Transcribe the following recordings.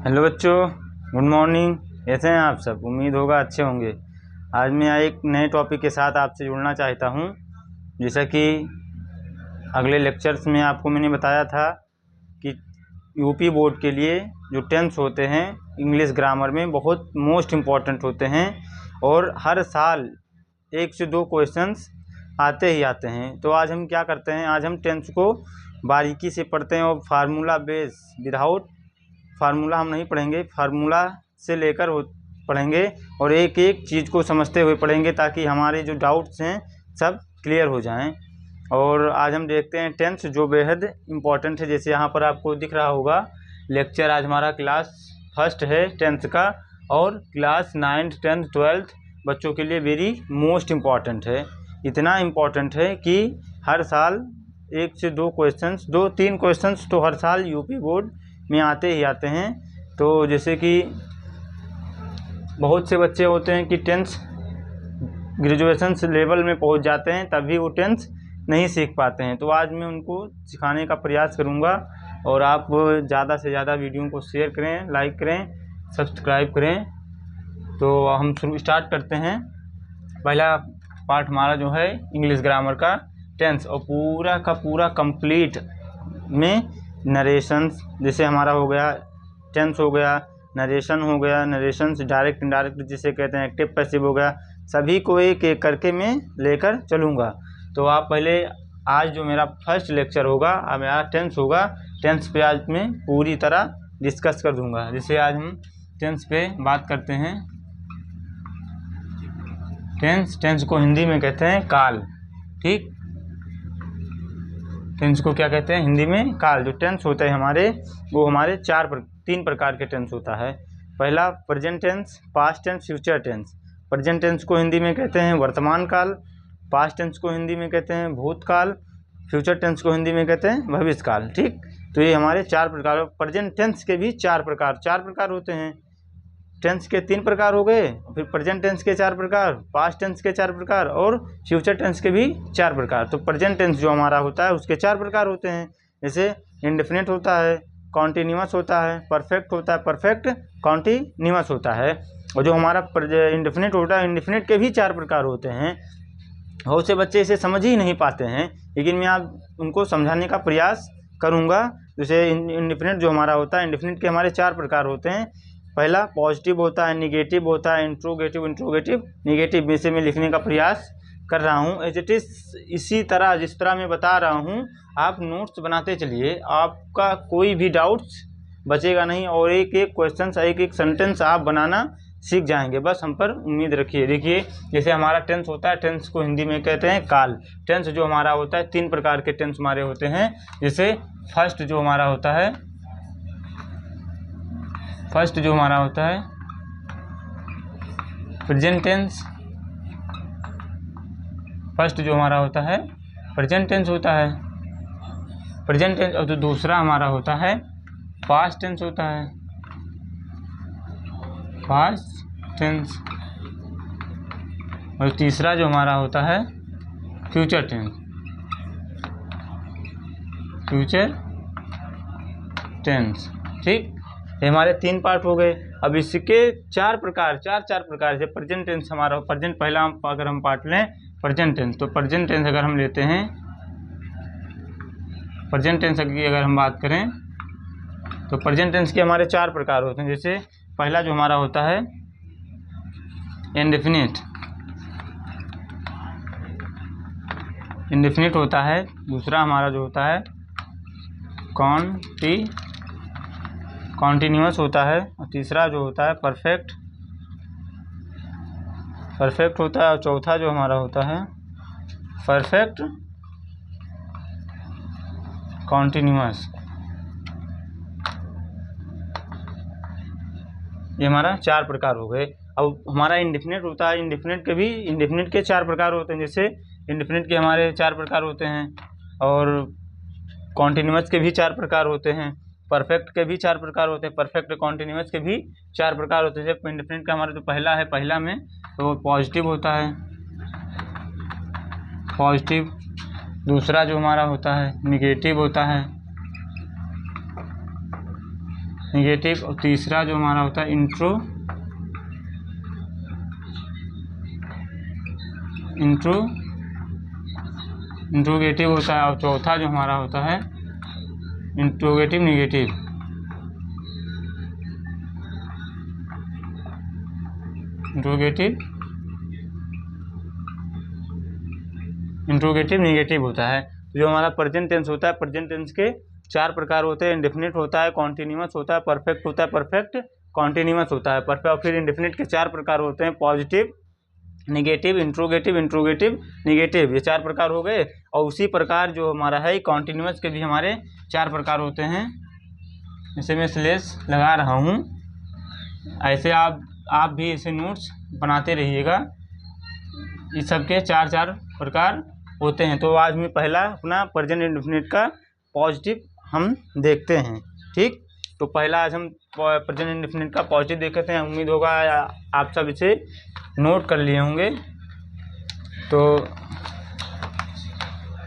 Hello बच्चों, good morning. कैसे हैं आप सब? उम्मीद होगा अच्छे होंगे। आज मैं एक नए टॉपिक के साथ आपसे जुड़ना चाहता हूं। जैसा कि अगले लेक्चर्स में आपको मैंने बताया था कि यूपी बोर्ड के लिए जो टेंस होते हैं इंग्लिश ग्रामर में बहुत मोस्ट इम्पॉर्टेंट होते हैं और हर साल 1 से 2 क्वेश्चंस आते ही आते हैं। तो आज हम क्या करते हैं, आज हम टेंस को बारीकी से पढ़ते हैं और फार्मूला बेस विदाउट फार्मूला हम नहीं पढ़ेंगे, फार्मूला से लेकर पढ़ेंगे और एक एक चीज़ को समझते हुए पढ़ेंगे ताकि हमारे जो डाउट्स हैं सब क्लियर हो जाएं। और आज हम देखते हैं टेंस जो बेहद इम्पॉर्टेंट है। जैसे यहाँ पर आपको दिख रहा होगा लेक्चर आज हमारा क्लास फर्स्ट है टेंथ का और क्लास 9th 10th 12th बच्चों के लिए वेरी मोस्ट इम्पॉर्टेंट है। इतना इम्पॉर्टेंट है कि हर साल 1 से 2 क्वेश्चंस, 2-3 क्वेश्चंस तो हर साल यूपी बोर्ड में आते ही आते हैं। तो जैसे कि बहुत से बच्चे होते हैं कि टेंस ग्रेजुएशन लेवल में पहुंच जाते हैं तभी वो टेंस नहीं सीख पाते हैं। तो आज मैं उनको सिखाने का प्रयास करूंगा और आप ज़्यादा से ज़्यादा वीडियो को शेयर करें, लाइक करें, सब्सक्राइब करें। तो हम स्टार्ट करते हैं। पहला पार्ट हमारा जो है इंग्लिश ग्रामर का टेंस और पूरा का पूरा कंप्लीट में नरेशंस, जैसे हमारा हो गया टेंस हो गया, नरेशन हो गया, नरेशंस डायरेक्ट इनडायरेक्ट जिसे कहते हैं, एक्टिव पैसिव हो गया, सभी को एक एक करके मैं लेकर चलूँगा। तो आप पहले आज जो मेरा फर्स्ट लेक्चर होगा मेरा टेंस होगा, टेंस पे आज मैं पूरी तरह डिस्कस कर दूँगा। जैसे आज हम टेंस पे बात करते हैं। टेंस को हिंदी में कहते हैं काल। ठीक, टेंस को क्या कहते हैं हिंदी में? काल। जो टेंस होते हैं हमारे वो हमारे 3 प्रकार के टेंस होता है। पहला present tense, past tense, future tense. Present tense को हिंदी में कहते हैं वर्तमान काल, पास्ट टेंस को हिंदी में कहते हैं भूतकाल, फ्यूचर टेंस को हिंदी में कहते हैं भविष्य काल। ठीक, तो ये हमारे 4 प्रकार। प्रेजेंट टेंस के भी 4 प्रकार होते हैं। टेंस के 3 प्रकार हो गए, फिर प्रेजेंट टेंस के 4 प्रकार, पास्ट टेंस के 4 प्रकार और फ्यूचर टेंस के भी 4 प्रकार। तो प्रेजेंट टेंस जो हमारा होता है उसके 4 प्रकार होते हैं। जैसे इंडेफिनिट होता है, कॉन्टिन्यूअस होता है, परफेक्ट होता है, परफेक्ट कॉन्टिन्यूअस होता है। और जो हमारा इंडेफिनिट होता है, इंडेफिनिट के भी 4 प्रकार होते हैं। बहुत से बच्चे इसे समझ ही नहीं पाते हैं, लेकिन मैं आज उनको समझाने का प्रयास करूँगा। जैसे इंडेफिनिट जो हमारा होता है, इंडेफिनिट के हमारे 4 प्रकार होते हैं। पहला पॉजिटिव होता है, निगेटिव होता है, इंट्रोगेटिव, निगेटिव में से मैं लिखने का प्रयास कर रहा हूँ। एज इट इज़ इसी तरह जिस तरह मैं बता रहा हूँ आप नोट्स बनाते चलिए, आपका कोई भी डाउट्स बचेगा नहीं और एक एक क्वेश्चन, एक एक सेंटेंस आप बनाना सीख जाएंगे। बस हम पर उम्मीद रखिए। देखिए जैसे हमारा टेंस होता है, टेंस को हिंदी में कहते हैं काल। टेंस जो हमारा होता है 3 प्रकार के टेंस हमारे होते हैं। जैसे फर्स्ट जो हमारा होता है प्रेजेंट टेंस। फर्स्ट जो हमारा होता है प्रेजेंट टेंस होता है, प्रेजेंट टेंस। और तो दूसरा हमारा होता है पास्ट टेंस होता है, पास्ट टेंस। और तीसरा जो हमारा होता है फ्यूचर टेंस, फ्यूचर टेंस। ठीक, ये हमारे 3 पार्ट हो गए। अब इसके 4 प्रकार से प्रेजेंट टेंस हमारा प्रेजेंट, पहला अगर हम पार्ट लें प्रेजेंट टेंस, तो प्रेजेंट टेंस अगर हम लेते हैं, प्रेजेंट टेंस की अगर हम बात करें तो प्रेजेंट टेंस के हमारे 4 प्रकार होते हैं। जैसे पहला जो हमारा होता है इंडेफिनिट होता है। दूसरा हमारा जो होता है कॉन्टिन्यूअस होता है और तीसरा जो होता है परफेक्ट होता है और चौथा जो हमारा होता है परफेक्ट कॉन्टिन्यूअस। ये हमारा 4 प्रकार हो गए। अब हमारा इंडेफिनिट होता है, इंडेफिनिट के 4 प्रकार होते हैं। जैसे इंडेफिनिट के हमारे 4 प्रकार होते हैं और कॉन्टिन्यूअस के भी 4 प्रकार होते हैं, परफेक्ट के भी 4 प्रकार होते हैं, परफेक्ट कॉन्टिन्यूअस के भी 4 प्रकार होते हैं। जैसे इंडेफिनिट का हमारा जो पहला है, पहला में तो पॉजिटिव होता है, पॉजिटिव। दूसरा जो हमारा होता है निगेटिव होता है, निगेटिव, और तीसरा जो हमारा होता है इंट्रोगेटिव होता है, और चौथा जो हमारा होता है इंट्रोगेटिव निगेटिव। इंट्रोगेटिव निगेटिव होता है। जो हमारा प्रेजेंट टेंस होता है, प्रेजेंट टेंस के 4 प्रकार होते हैं। इंडेफिनिट होता है, कॉन्टिन्यूअस होता है, परफेक्ट होता है, परफेक्ट कॉन्टिन्यूअस होता है, परफेक्ट। और फिर इंडेफिनिट के 4 प्रकार होते हैं, पॉजिटिव, निगेटिव, इंट्रोगेटिव निगेटिव, ये 4 प्रकार हो गए। और उसी प्रकार जो हमारा है कॉन्टिन्यूअस के भी हमारे 4 प्रकार होते हैं। इसे मैं स्लेश लगा रहा हूँ, ऐसे आप भी ऐसे नोट्स बनाते रहिएगा। इस सब के 4 प्रकार होते हैं। तो आज में पहला अपना प्रेजेंट इंडेफिनिट का पॉजिटिव हम देखते हैं। ठीक, तो पहला आज हम प्रेजेंट इंडेफिनिट का पॉजिटिव देखते हैं। उम्मीद होगा आप सब इसे नोट कर लिए होंगे। तो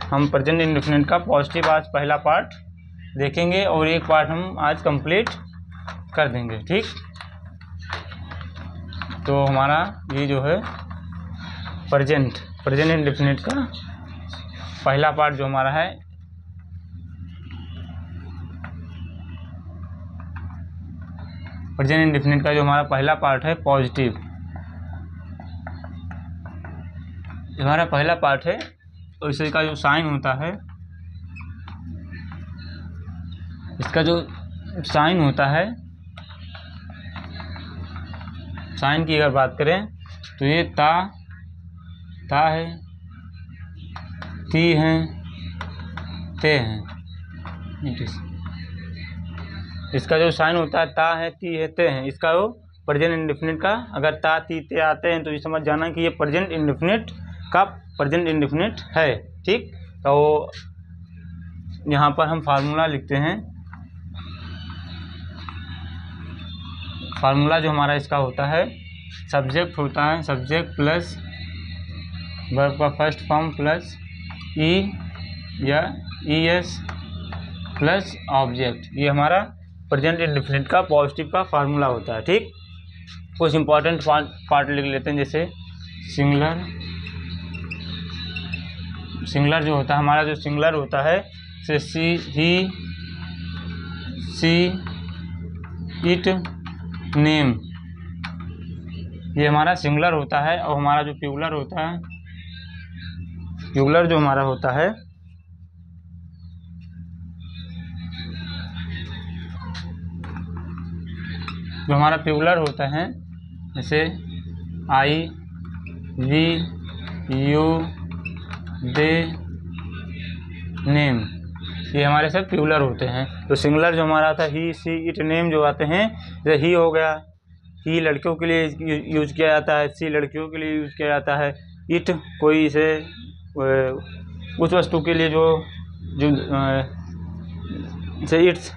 हम प्रेजेंट इंडेफिनिट का पॉजिटिव आज पहला पार्ट देखेंगे, और एक पार्ट हम आज कंप्लीट कर देंगे। ठीक, तो हमारा ये जो है प्रेजेंट इंडेफिनिट का पहला पार्ट जो हमारा है, प्रेजेंट इंडेफिनिट का जो हमारा पहला पार्ट है पॉजिटिव, हमारा पहला पार्ट है। तो इसका जो साइन होता है, इसका जो साइन होता है, साइन की अगर बात करें तो ये ता है, ती हैं, ते हैं। इसका जो साइन होता है ता है, ती है, ते हैं। इसका वो प्रेजेंट इंडेफिनिट का अगर ता, ती, ते आते हैं तो ये समझ जाना कि ये प्रेजेंट इंडेफिनिट का प्रेजेंट इंडेफिनिट है। ठीक, तो यहाँ पर हम फार्मूला लिखते हैं। फार्मूला जो हमारा इसका होता है, सब्जेक्ट होता है, सब्जेक्ट प्लस वर्ब का फर्स्ट फॉर्म प्लस ई या ES प्लस ऑब्जेक्ट। ये हमारा प्रेजेंट इंडेफिनिट का पॉजिटिव का फार्मूला होता है। ठीक, कुछ इंपॉर्टेंट पार्ट लिख लेते हैं, जैसे सिंगुलर जो होता है, हमारा जो सिंगुलर होता है, जैसे सी, ही, सी, इट, नेम, ये हमारा सिंगुलर होता है। और हमारा जो प्लूरल होता है, प्लूरल जो हमारा होता है, जो हमारा प्लूरल होता है, जैसे आई, वी, यू, दे, नेम, ये हमारे सब प्लूरल होते हैं। तो सिंगुलर जो हमारा आता है, ही, सी, इट, नेम जो आते हैं, जैसे ही हो गया, ही लड़कियों के लिए यूज किया जाता है, सी लड़कियों के लिए यूज किया जाता है, इट कोई इसे उस वस्तु के लिए जो जैसे इट्स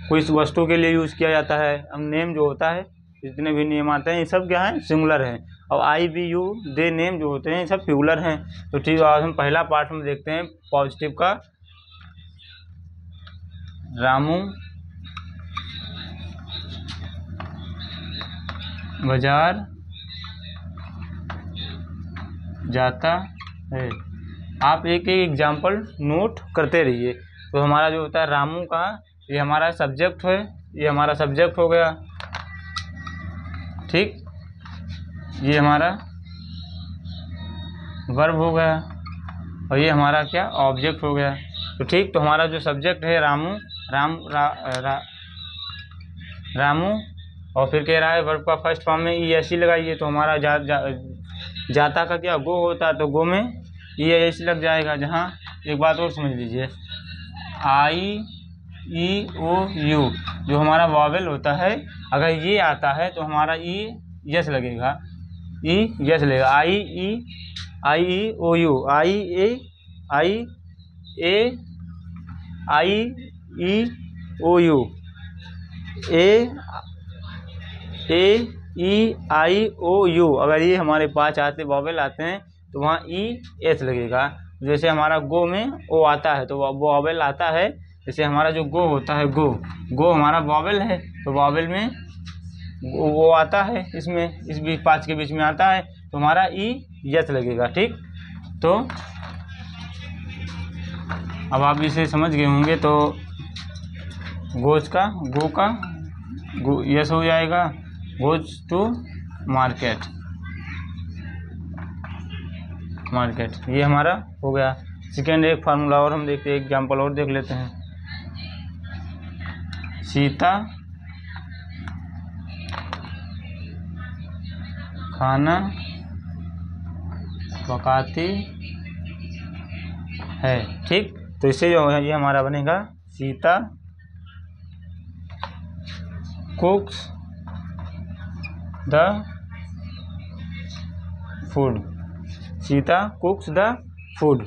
कोई इस वस्तु के लिए यूज़ किया जाता है। अब नेम जो होता है, जितने भी नेम आते हैं ये सब क्या है, सिंगुलर हैं। और आई, बी, यू, दे, नेम जो होते हैं ये सब प्लूरल हैं। तो ठीक, आज हम पहला पार्ट में देखते हैं पॉजिटिव का। रामू बाजार जाता है। आप एक एक एग्जाम्पल नोट करते रहिए। तो हमारा जो होता है रामू का, ये हमारा सब्जेक्ट है, ये हमारा सब्जेक्ट हो गया। ठीक, ये हमारा वर्ब हो गया, और ये हमारा क्या, ऑब्जेक्ट हो गया। तो ठीक, तो हमारा जो सब्जेक्ट है रामू, रामू, और फिर कह रहा है वर्ब का फर्स्ट फॉर्म में ES लगाइए। तो हमारा जाता का क्या, गो होता है, तो गो में ES लग जाएगा। जहाँ एक बात और समझ लीजिए, IEOU जो हमारा वॉवेल होता है, अगर ये आता है तो हमारा ES लगेगा, ES लगेगा। IEOU, IEOU, AEIOU, अगर ये हमारे पास आते वॉवेल आते हैं तो वहाँ ES लगेगा। जैसे हमारा गो में ओ आता है तो वो वॉवेल आता है, जैसे हमारा जो गो होता है, गो हमारा वॉवेल है, तो वॉवेल में वो आता है, इसमें इस बीच 5 के बीच में आता है, तो हमारा ई यस लगेगा। ठीक, तो अब आप इसे समझ गए होंगे। तो गोज का गो यस हो जाएगा, गोज टू मार्केट, ये हमारा हो गया। सेकेंड एक फार्मूला और हम देखते हैं, एग्जाम्पल और देख लेते हैं। सीता खाना पकाती है। ठीक, तो इससे जो है ये हमारा बनेगा Sita कुक्स the food, Sita कुक्स the food.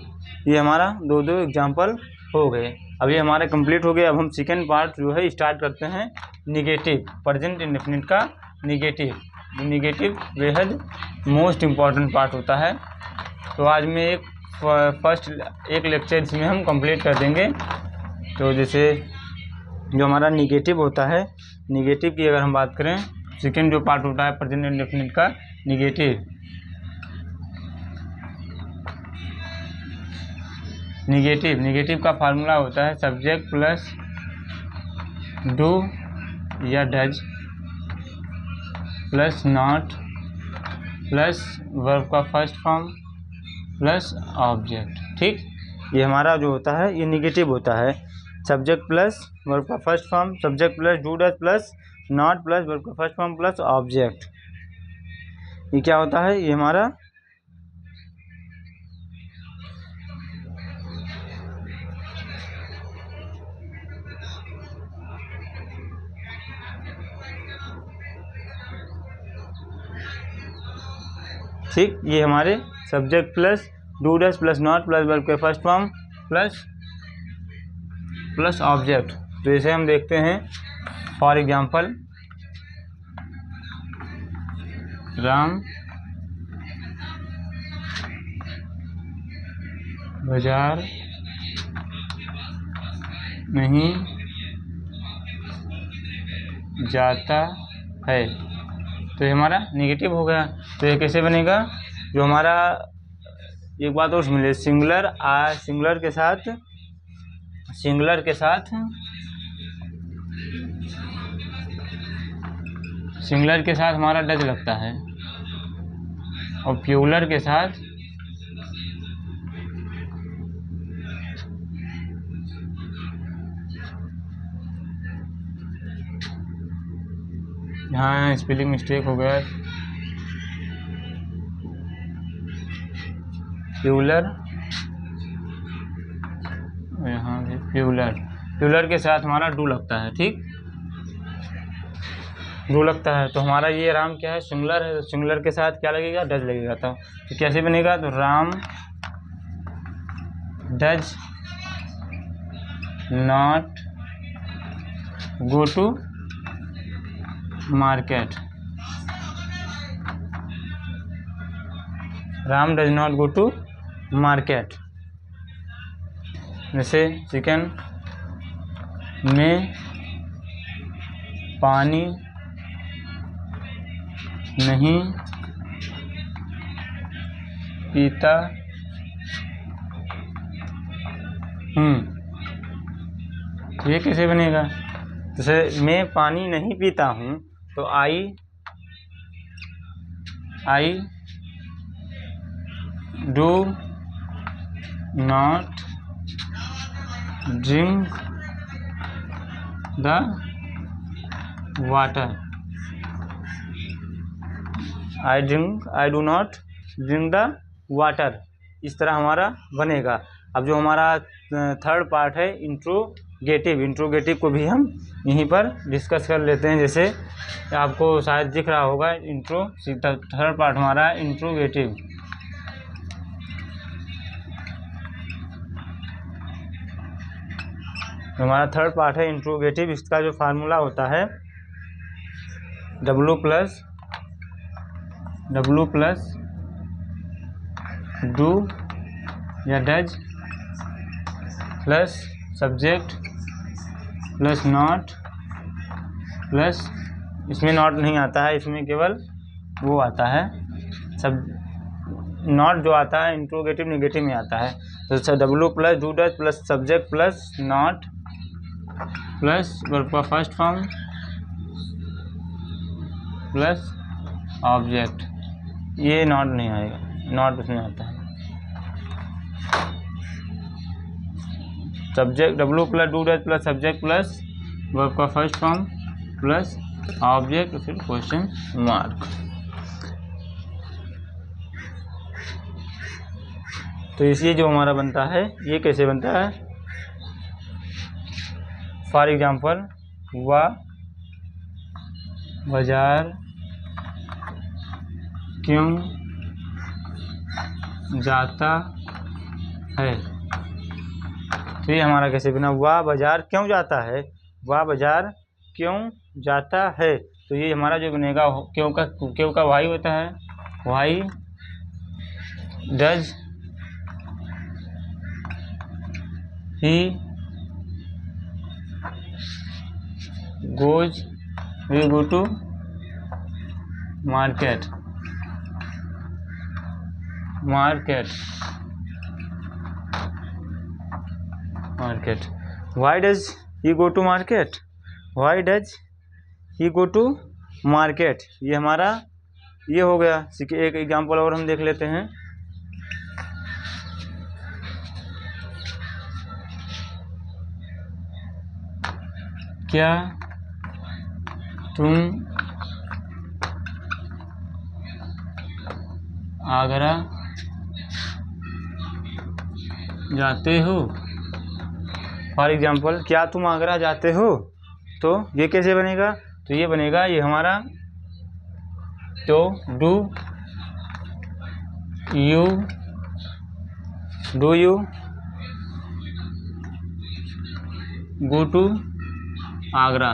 ये हमारा दो एग्जाम्पल हो गए। अब ये हमारा कंप्लीट हो गया। अब हम सेकेंड पार्ट जो है स्टार्ट करते हैं, निगेटिव, प्रेजेंट इंडेफिनिट का निगेटिव बेहद मोस्ट इम्पॉर्टेंट पार्ट होता है। तो आज में एक लेक्चर इसमें हम कंप्लीट कर देंगे। तो जैसे जो हमारा निगेटिव होता है, निगेटिव की अगर हम बात करें, सेकेंड जो पार्ट होता है प्रेजेंट इंडेफिनिट का निगेटिव का फार्मूला होता है सब्जेक्ट प्लस डू या does plus not plus verb का फर्स्ट फॉर्म प्लस ऑब्जेक्ट। ठीक, ये हमारा जो होता है ये निगेटिव होता है। सब्जेक्ट प्लस वर्ब का first form, subject plus do does plus not plus verb का फर्स्ट फॉर्म प्लस ऑब्जेक्ट। ये क्या होता है, ये हमारा ठीक, ये हमारे subject plus do does plus not plus verb के फर्स्ट फॉर्म प्लस ऑब्जेक्ट। तो इसे हम देखते हैं, फॉर एग्जांपल राम बाजार नहीं जाता है, तो ये हमारा निगेटिव हो गया। तो ये कैसे बनेगा, जो हमारा एक बात और मिले, सिंगुलर के साथ हमारा डज लगता है, और प्लूरल के साथ यहाँ स्पेलिंग मिस्टेक हो गया, प्लूरल, यहाँ भी प्लूरल के साथ हमारा डू लगता है। ठीक, डू लगता है, तो हमारा ये राम क्या है, सिंगुलर है, तो सिंगुलर के साथ क्या लगेगा, डज लगेगा। तो कैसे बनेगा, तो Ram does not go to market, Ram does not go to market. जैसे सेकेंड में पानी नहीं पीता हूँ, ये कैसे बनेगा, जैसे मैं पानी नहीं पीता हूँ, तो I do not drink the water, I do not drink the water. इस तरह हमारा बनेगा। अब जो हमारा थर्ड पार्ट है इंट्रोगेटिव को भी हम यहीं पर डिस्कस कर लेते हैं। जैसे आपको शायद दिख रहा होगा थर्ड पार्ट हमारा इंट्रोगेटिव। हमारा थर्ड पार्ट है इंट्रोगेटिव। इसका जो फार्मूला होता है W प्लस डू या does plus subject plus not plus, इसमें नॉट नहीं आता है, इसमें केवल वो आता है सब, नॉट जो आता है इंट्रोगेटिव नेगेटिव में आता है। तो W plus do does plus subject plus not plus verb का फर्स्ट फॉर्म प्लस ऑब्जेक्ट, ये नॉट नहीं आएगा, नॉट उसमें आता है। Subject W plus do does plus subject plus verb का फर्स्ट फॉर्म प्लस ऑब्जेक्ट फिर क्वेश्चन मार्क। तो इसलिए जो हमारा बनता है ये कैसे बनता है, फॉर एग्जाम्पल वह बाजार क्यों जाता है, तो ये हमारा कैसे बना, वह बाजार क्यों जाता है, वह बाजार क्यों जाता है। तो ये हमारा जो बनेगा क्यों का वाई होता है, why does he goes we go to market, why does he go to market, why does he go to market, ये हमारा ये हो गया। एक एग्जांपल और हम देख लेते हैं, क्या तुम आगरा जाते हो, फॉर एग्जाम्पल क्या तुम आगरा जाते हो, तो ये कैसे बनेगा, तो ये बनेगा ये हमारा, तो do you go to Agra,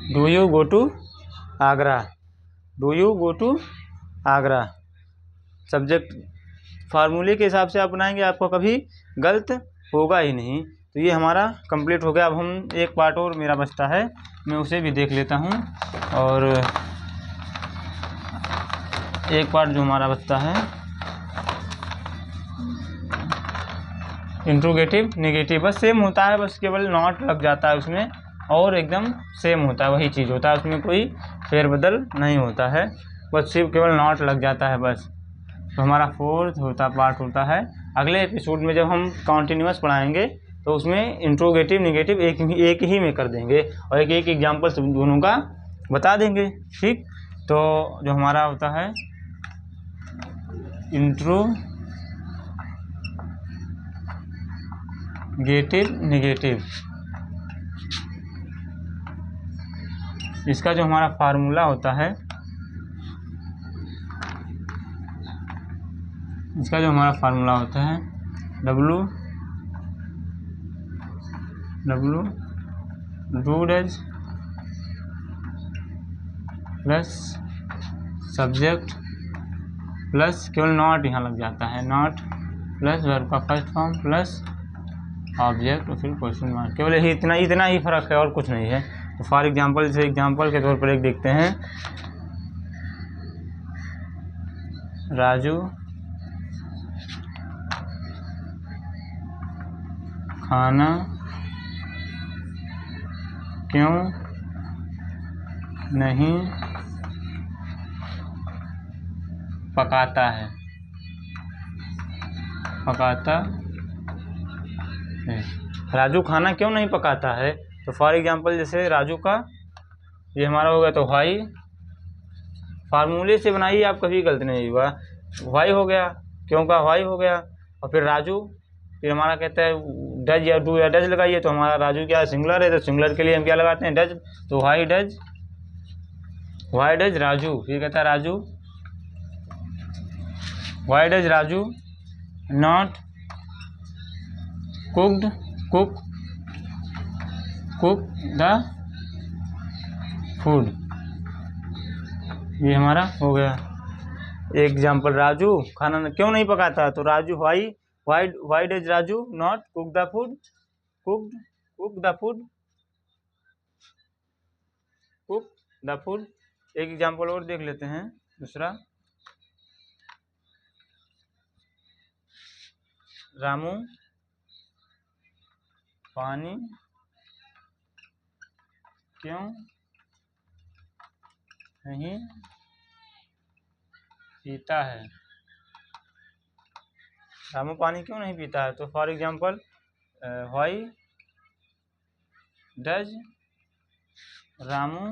do you go to Agra, do you go to Agra. Subject फार्मूले के हिसाब से आप बनाएंगे, आपको कभी गलत होगा ही नहीं। तो ये हमारा कंप्लीट हो गया। अब हम एक पार्ट और मेरा बचता है, मैं उसे भी देख लेता हूँ। और एक पार्ट जो हमारा बचता है इंट्रोगेटिव नेगेटिव, बस सेम होता है, बस केवल नॉट लग जाता है उसमें और एकदम सेम होता है, वही चीज़ होता है, उसमें कोई फेरबदल नहीं होता है, बस सिर्फ केवल नॉट लग जाता है बस। तो हमारा फोर्थ पार्ट होता है। अगले एपिसोड में जब हम कॉन्टिन्यूअस पढ़ाएंगे तो उसमें इंट्रोगेटिव नेगेटिव एक ही में कर देंगे और एक एक एग्जाम्पल दोनों का बता देंगे, ठीक। तो जो हमारा होता है इंट्रोगेटिव नेगेटिव, इसका जो हमारा फार्मूला होता है, W do does plus subject plus केवल नॉट यहाँ लग जाता है, नॉट प्लस वर्ब का फर्स्ट फॉर्म प्लस ऑब्जेक्ट और फिर क्वेश्चन मार्क, केवल यही इतना ही फर्क है और कुछ नहीं है। तो फॉर एग्जांपल जैसे एग्जांपल के तौर पर एक देखते हैं, राजू खाना क्यों नहीं पकाता है, राजू खाना क्यों नहीं पकाता है। तो फॉर एग्जांपल जैसे राजू का ये हमारा हो गया, तो वाई फार्मूले से बनाइए, आप कभी गलती नहीं हुआ, वाई हो गया, क्यों का वाई हो गया, और फिर राजू, फिर हमारा कहता है डज या डू या डज लगाइए, तो हमारा राजू क्या सिंगुलर है, तो सिंगुलर के लिए हम क्या लगाते हैं, डज, तो वाई डज राजू, फिर कहता है Raju why does Raju not cook the food, ये हमारा हो गया एग्जाम्पल। राजू खाना क्यों नहीं पकाता, तो Raju why does Raju not cook the food, cooked cook the food, cook the food. एक एग्जाम्पल और देख लेते हैं दूसरा, रामू पानी क्यों नहीं पीता है, रामू पानी क्यों नहीं पीता है। तो for example why does Ramu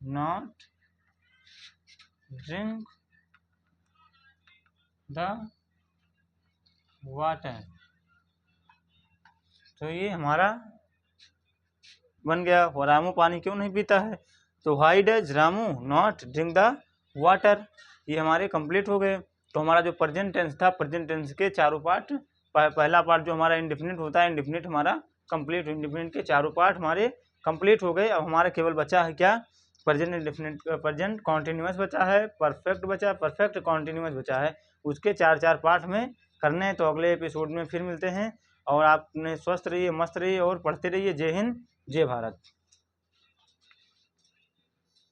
not drink the water. तो ये हमारा बन गया, रामू पानी क्यों नहीं पीता है। तो why does Ramu not drink the water, ये हमारे कंप्लीट हो गए। तो हमारा जो प्रेजेंट टेंस था, प्रेजेंट टेंस के चारों पार्ट, पहला पार्ट जो हमारा इंडेफिनिट होता है, इंडेफिनिट हमारा कंप्लीट, इंडेफिनिट के चारों पार्ट हमारे कंप्लीट हो गए। अब हमारा केवल बचा है क्या, प्रेजेंट इंडेफिनिट, प्रेजेंट कॉन्टिन्यूअस बचा है, परफेक्ट बचा, परफेक्ट कॉन्टिन्यूअस बचा है। उसके चार चार पार्ट में करने हैं। तो अगले एपिसोड में फिर मिलते हैं, और आपने स्वस्थ रहिए, मस्त रहिए और पढ़ते रहिए। जय हिंद, जय भारत।